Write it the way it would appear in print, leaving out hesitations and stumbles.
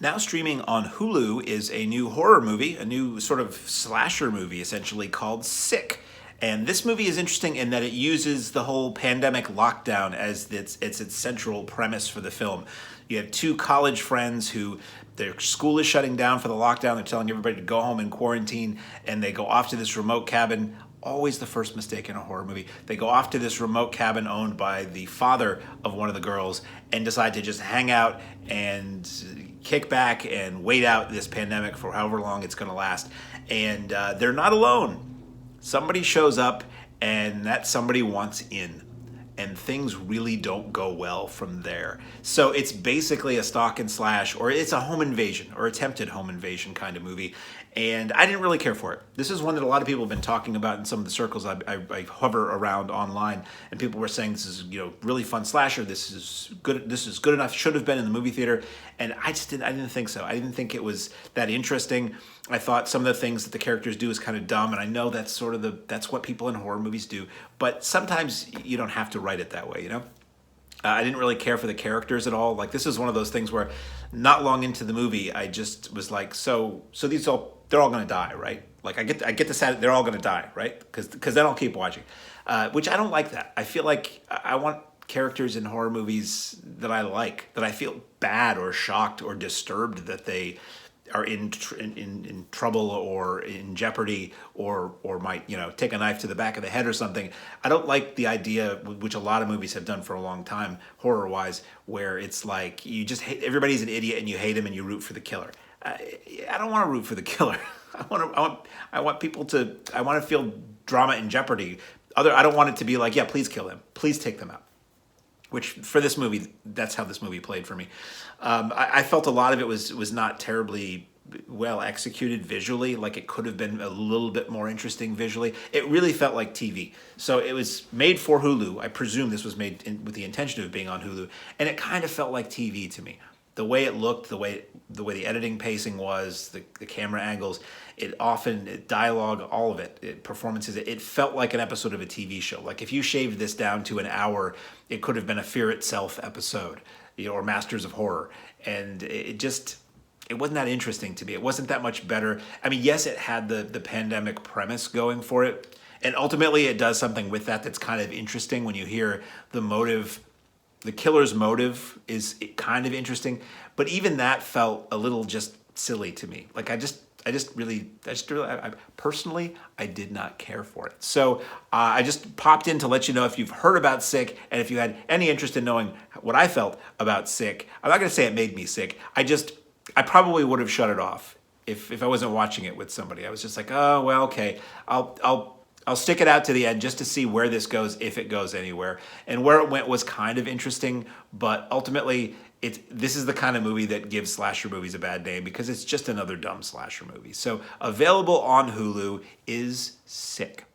Now streaming on Hulu is a new horror movie, a new sort of slasher movie essentially called Sick. And this movie is interesting in that it uses the whole pandemic lockdown as its central premise for the film. You have two college friends who their school is shutting down for the lockdown. They're telling everybody to go home and quarantine, and they go off to this remote cabin. Always the first mistake in a horror movie. They go off to this remote cabin owned by the father of one of the girls and decide to just hang out and kick back and wait out this pandemic for however long it's going to last. And they're not alone. Somebody shows up, and that somebody wants in. And things really don't go well from there. So it's basically a stalk and slash, or it's a home invasion, or attempted home invasion kind of movie. And I didn't really care for it. This is one that a lot of people have been talking about in some of the circles I hover around online, and people were saying this is really fun slasher. This is good. This is good enough. Should have been in the movie theater, and I didn't think so. I didn't think it was that interesting. I thought some of the things that the characters do is kind of dumb, and I know that's that's what people in horror movies do. But sometimes you don't have to write it that way, I didn't really care for the characters at all. Like, this is one of those things where not long into the movie, I just was like, so they're all going to die, right? Like, I get the sad, they're all going to die, right? Because then I'll keep watching, which I don't like that. I feel like I want characters in horror movies that I like, that I feel bad or shocked or disturbed that they are in trouble or in jeopardy or might take a knife to the back of the head or something. I don't like the idea, which a lot of movies have done for a long time, horror wise, where it's like you just hate everybody's an idiot and you hate him and you root for the killer. I don't want to root for the killer. I want people to. I want to feel drama and jeopardy. I don't want it to be like, yeah, please kill him, please take them out. Which for this movie, that's how this movie played for me. I felt a lot of it was not terribly well executed visually. Like, it could have been a little bit more interesting visually. It really felt like TV. So it was made for Hulu. I presume this was made with the intention of being on Hulu, and it kind of felt like TV to me. The way it looked, the way the editing pacing was, the camera angles, dialogue, all of it, performances, it felt like an episode of a TV show. Like, if you shaved this down to an hour, it could have been a Fear Itself episode, or Masters of Horror. And it wasn't that interesting to me. It wasn't that much better. I mean, yes, it had the pandemic premise going for it. And ultimately, it does something with that's kind of interesting when you hear the motive. The killer's motive is kind of interesting, but even that felt a little just silly to me. Like, I personally, I did not care for it. So I just popped in to let you know if you've heard about Sick, and if you had any interest in knowing what I felt about Sick. I'm not going to say it made me sick. I probably would have shut it off if I wasn't watching it with somebody. I was just like, oh, well, okay, I'll stick it out to the end just to see where this goes, if it goes anywhere. And where it went was kind of interesting, but ultimately, this is the kind of movie that gives slasher movies a bad name because it's just another dumb slasher movie. So available on Hulu is Sick.